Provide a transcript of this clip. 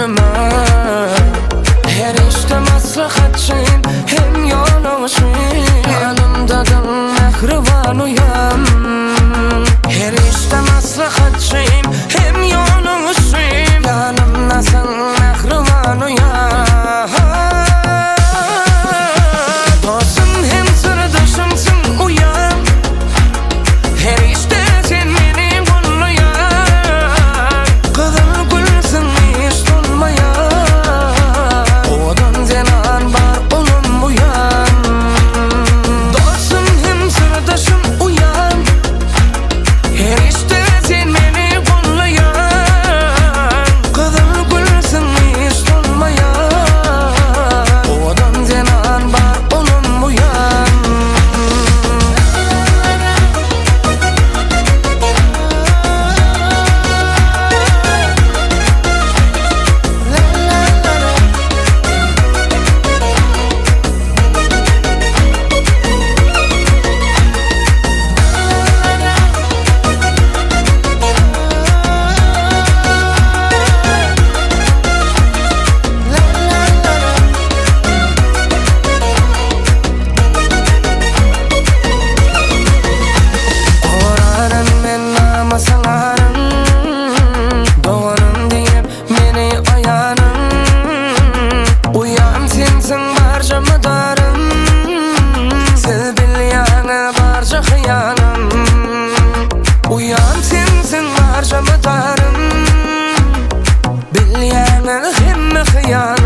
gönlüme. Her işte maslahatçıyım, hem yoluşuyum. Yanımdadır mehriban uyan. Her işte maslahatçıyım, hem yoluşuyum. Yanımdasın mehriban uyan. Dostum hem sırdaşımsın uyan. Her işte sen benim kollayan. Kızıl gülsün hiç dolmayan. Odan zenan var onun bu yan. Dostum hem sırdaşım uyan. Her işte sen beni kollayan. Kızıl gülsün hiç dolmayan. Odan zenan var onun bu yan. Oranın men nama sanarım. Doğanım deyip beni ayanım. Uyan sensin barca mıdarım. Siz bilyanı barca hıyanım. Uyan sensin barca mıdarım. Bilyanı hem hıyanım.